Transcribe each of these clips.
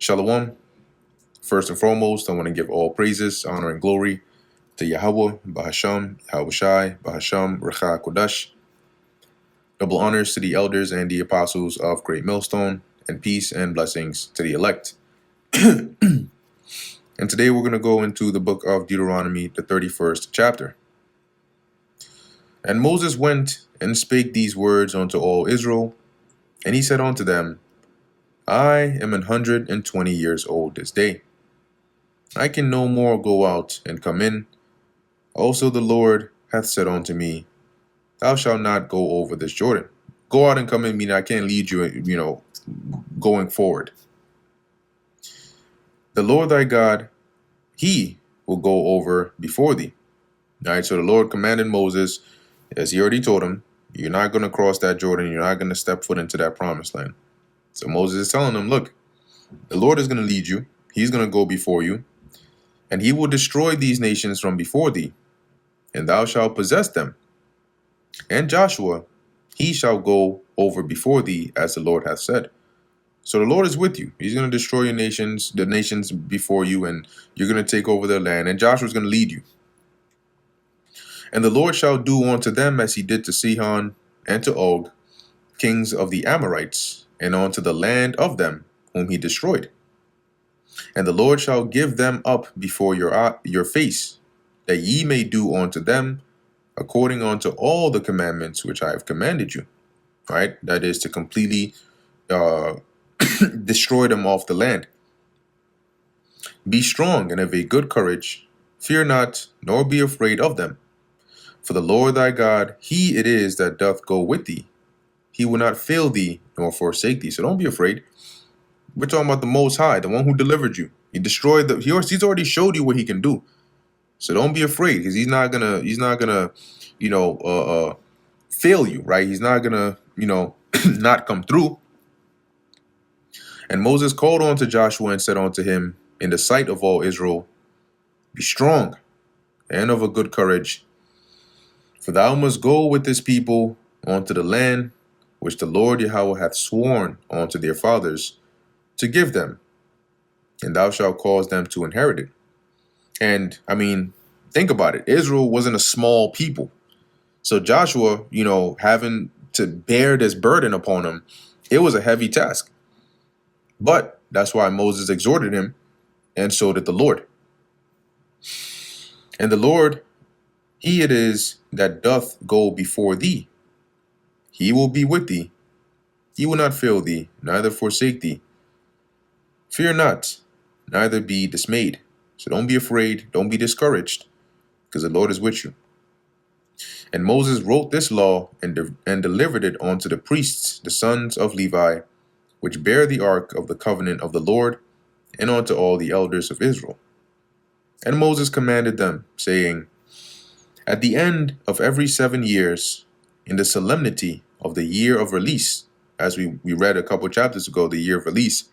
Shalom. First and foremost, I want to give all praises, honor, and glory to Yahweh, Bahasham, Yahushai, Bahasham, Recha Kodash. Double honors to the elders and the apostles of Great Millstone, and peace and blessings to the elect. And today we're going to go into the book of Deuteronomy, the 31st chapter. And Moses went and spake these words unto all Israel, and he said unto them, I am 120 years old this day. I can no more go out and come in. Also the Lord hath said unto me, Thou shalt not go over this Jordan. Go out and come in, meaning I can't lead you, going forward. The Lord thy God, he will go over before thee. All right, so the Lord commanded Moses, as he already told him, you're not going to cross that Jordan. You're not going to step foot into that promised land. So Moses is telling him, look, the Lord is going to lead you. He's going to go before you. And he will destroy these nations from before thee, and thou shalt possess them. And Joshua, he shall go over before thee, as the Lord hath said. So the Lord is with you. He's going to destroy your nations, the nations before you, and you're going to take over their land. And Joshua is going to lead you. And the Lord shall do unto them as he did to Sihon and to Og, kings of the Amorites, and unto the land of them whom he destroyed. And the Lord shall give them up before your face, that ye may do unto them according unto all the commandments which I have commanded you. Right? That is to completely destroy them off the land. Be strong and of a good courage. Fear not, nor be afraid of them. For the Lord thy God, he it is that doth go with thee. He will not fail thee, nor forsake thee. So don't be afraid. We're talking about the Most High, the one who delivered you. He destroyed he's already showed you what he can do. So don't be afraid, because he's not gonna, fail you, right? He's not gonna, not come through. And Moses called unto Joshua and said unto him, in the sight of all Israel, be strong and of a good courage, for thou must go with this people unto the land which the Lord Yahweh hath sworn unto their fathers to give them, and thou shalt cause them to inherit it. And I mean, think about it. Israel wasn't a small people. So Joshua, having to bear this burden upon him, it was a heavy task. But that's why Moses exhorted him, and so did the Lord. And the Lord, he it is that doth go before thee. He will be with thee. He will not fail thee, neither forsake thee. Fear not, neither be dismayed. So don't be afraid, don't be discouraged, because the Lord is with you. And Moses wrote this law and delivered it unto the priests, the sons of Levi, which bear the ark of the covenant of the Lord, and unto all the elders of Israel. And Moses commanded them, saying, at the end of every 7 years, in the solemnity of the year of release, as we read a couple chapters ago, the year of release,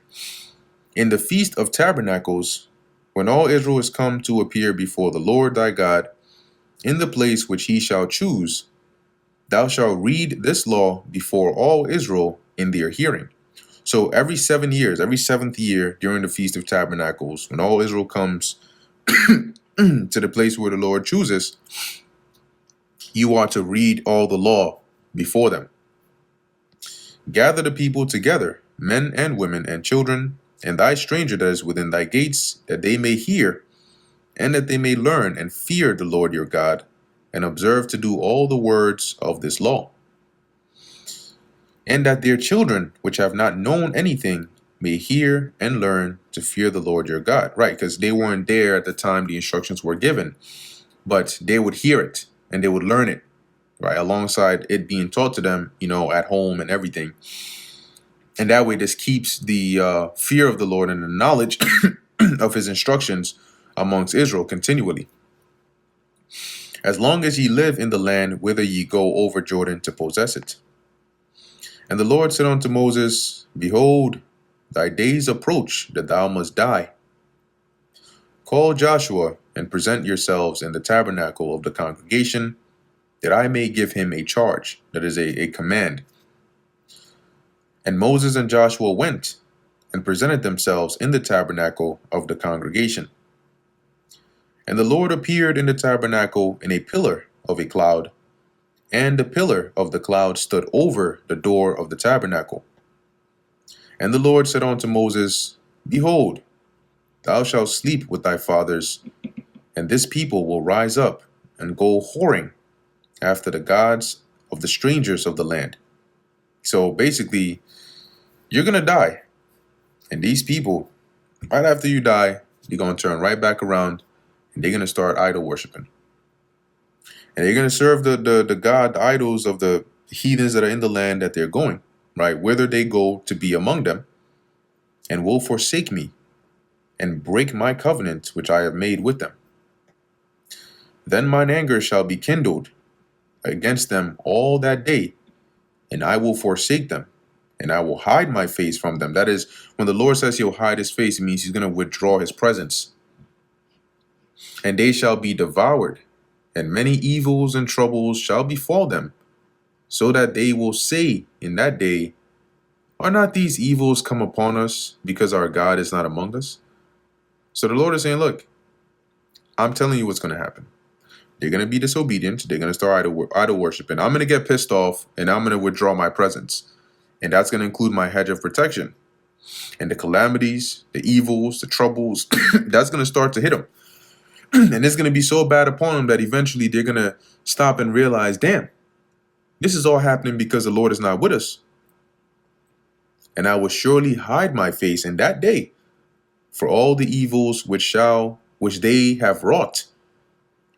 in the feast of tabernacles, when all Israel is come to appear before the Lord thy God, in the place which he shall choose, thou shalt read this law before all Israel in their hearing. So every 7 years, every 7th year during the Feast of Tabernacles, when all Israel comes to the place where the Lord chooses, you are to read all the law before them. Gather the people together, men and women and children, and thy stranger that is within thy gates, that they may hear, and that they may learn and fear the Lord your God, and observe to do all the words of this law. And that their children, which have not known anything, may hear and learn to fear the Lord your God. Right, because they weren't there at the time the instructions were given, but they would hear it and they would learn it, right, alongside it being taught to them, at home and everything. And that way, this keeps the fear of the Lord and the knowledge of his instructions amongst Israel continually, as long as ye live in the land whither ye go over Jordan to possess it. And the Lord said unto Moses, behold, thy days approach that thou must die. Call Joshua and present yourselves in the tabernacle of the congregation, that I may give him a charge, that is a command. And Moses and Joshua went, and presented themselves in the tabernacle of the congregation. And the Lord appeared in the tabernacle in a pillar of a cloud, and the pillar of the cloud stood over the door of the tabernacle. And the Lord said unto Moses, Behold, thou shalt sleep with thy fathers, and this people will rise up and go whoring after the gods of the strangers of the land. So basically, you're going to die. And these people, right after you die, you're going to turn right back around and they're going to start idol worshiping. And they're going to serve the god, the idols of the heathens that are in the land that they're going, right? Whither they go to be among them, and will forsake me and break my covenant which I have made with them. Then mine anger shall be kindled against them all that day, and I will forsake them, and I will hide my face from them. That is, when the Lord says he'll hide his face, it means he's going to withdraw his presence. And they shall be devoured, and many evils and troubles shall befall them, so that they will say in that day, Are not these evils come upon us because our God is not among us? So the Lord is saying, look, I'm telling you what's going to happen. They're going to be disobedient. They're going to start idol worshiping. I'm going to get pissed off, and I'm going to withdraw my presence. And that's going to include my hedge of protection. And the calamities, the evils, the troubles, that's going to start to hit them. And it's going to be so bad upon them that eventually they're going to stop and realize, damn, this is all happening because the Lord is not with us. And I will surely hide my face in that day for all the evils which they have wrought,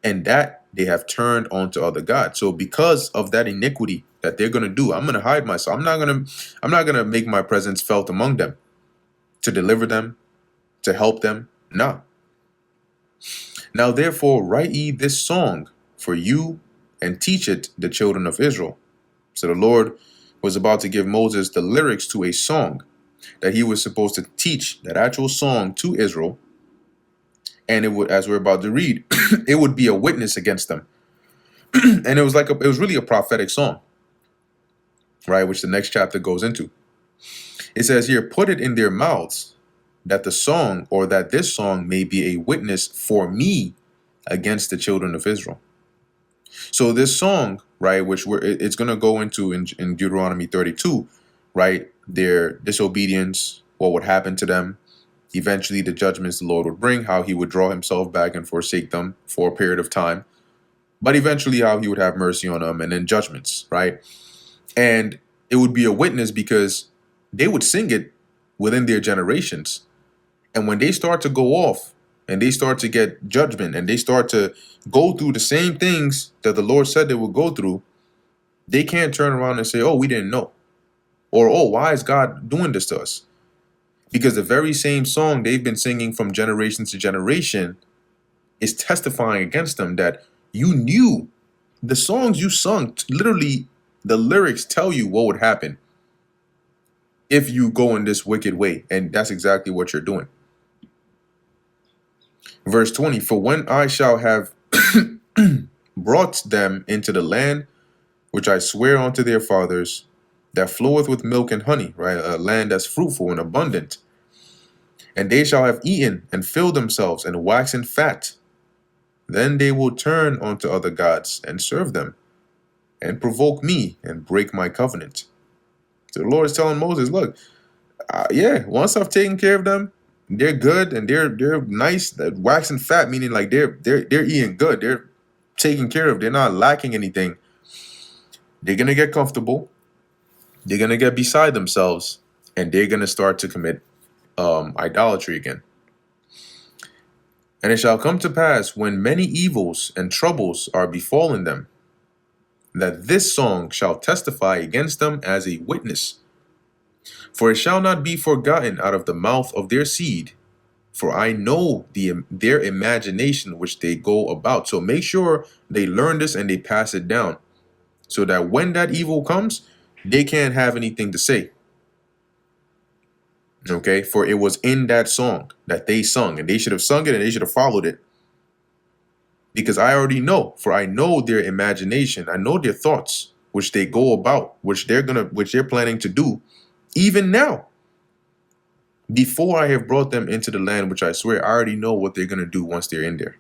and that they have turned onto other gods. So because of that iniquity that they're going to do, I'm going to hide myself. I'm not going to make my presence felt among them to deliver them, to help them. No. Now therefore write ye this song for you, and teach it the children of Israel. So the Lord was about to give Moses the lyrics to a song that he was supposed to teach, that actual song, to Israel. And it would, as we're about to read, it would be a witness against them. And it was really a prophetic song, right? Which the next chapter goes into. It says here, put it in their mouths, that the song, or that this song, may be a witness for me against the children of Israel. So this song, right, which it's going to go into in Deuteronomy 32, right? Their disobedience, what would happen to them, eventually the judgments the Lord would bring, how he would draw himself back and forsake them for a period of time, but eventually how he would have mercy on them, and then judgments, right? And it would be a witness because they would sing it within their generations. And when they start to go off and they start to get judgment and they start to go through the same things that the Lord said they would go through, they can't turn around and say, oh, we didn't know. Or, oh, why is God doing this to us? Because the very same song they've been singing from generation to generation is testifying against them that you knew the songs you sung. Literally, the lyrics tell you what would happen if you go in this wicked way. And that's exactly what you're doing. Verse 20, for when I shall have brought them into the land which I swear unto their fathers, that floweth with milk and honey, right? A land that's fruitful and abundant. And they shall have eaten and filled themselves and waxen fat. Then they will turn unto other gods and serve them, and provoke me and break my covenant. So the Lord is telling Moses, look, once I've taken care of them, they're good and they're nice. That waxing fat, meaning like they're eating good. They're taken care of. They're not lacking anything. They're gonna get comfortable. They're gonna get beside themselves, and they're gonna start to commit idolatry again. And it shall come to pass, when many evils and troubles are befallen them, that this song shall testify against them as a witness. For it shall not be forgotten out of the mouth of their seed, for I know their imagination which they go about. So make sure they learn this and they pass it down, so that when that evil comes, they can't have anything to say. Okay, for it was in that song that they sung, and they should have sung it and they should have followed it. Because I already know, for I know their imagination, I know their thoughts, which they go about, which they're planning to do, even now. Before I have brought them into the land which I swear, I already know what they're going to do once they're in there.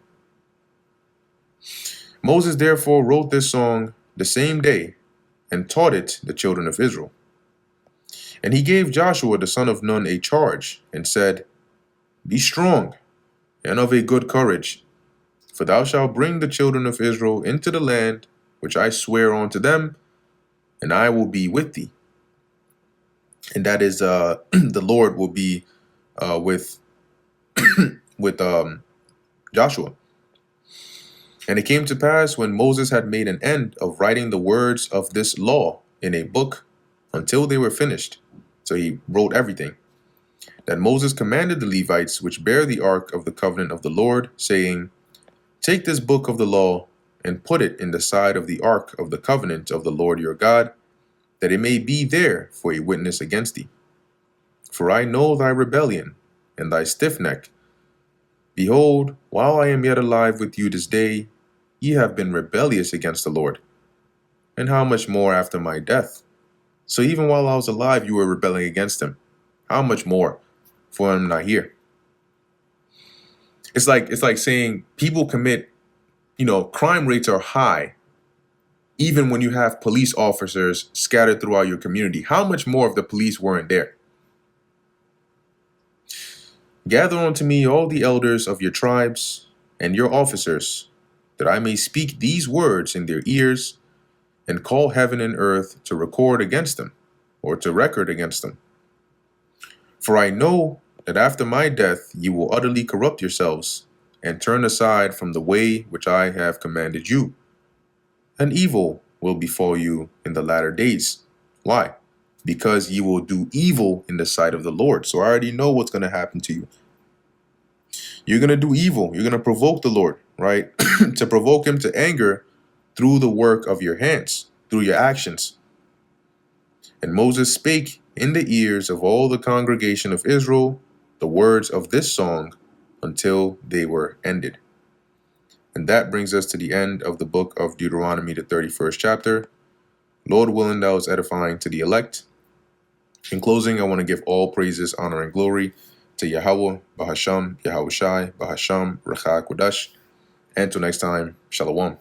Moses therefore wrote this song the same day and taught it the children of Israel. And he gave Joshua the son of Nun a charge and said, Be strong and of a good courage, for thou shalt bring the children of Israel into the land which I swear unto them, and I will be with thee. And that is the Lord will be with with Joshua. And it came to pass, when Moses had made an end of writing the words of this law in a book until they were finished, so he wrote everything, that Moses commanded the Levites which bear the ark of the covenant of the Lord, saying, Take this book of the law and put it in the side of the ark of the covenant of the Lord your God, that it may be there for a witness against thee. For I know thy rebellion and thy stiff neck. Behold, while I am yet alive with you this day, ye have been rebellious against the Lord. And how much more after my death? So even while I was alive, you were rebelling against him. How much more for I'm not here? It's like saying people commit, crime rates are high, even when you have police officers scattered throughout your community. How much more if the police weren't there? Gather unto me all the elders of your tribes and your officers, that I may speak these words in their ears, and call heaven and earth to record against them, or to record against them. For I know that after my death you will utterly corrupt yourselves, and turn aside from the way which I have commanded you. And evil will befall you in the latter days. Why? Because you will do evil in the sight of the Lord. So I already know what's going to happen to you. You're going to do evil. You're going to provoke the Lord, right? To provoke him to anger through the work of your hands, through your actions. And Moses spake in the ears of all the congregation of Israel the words of this song until they were ended. And that brings us to the end of the book of Deuteronomy, the 31st chapter. Lord willing, that was edifying to the elect. In closing, I want to give all praises, honor, and glory to Yahweh, Bahasham, Yahweh Shai, Bahasham, Rachah Kodash. And until next time, Shalom.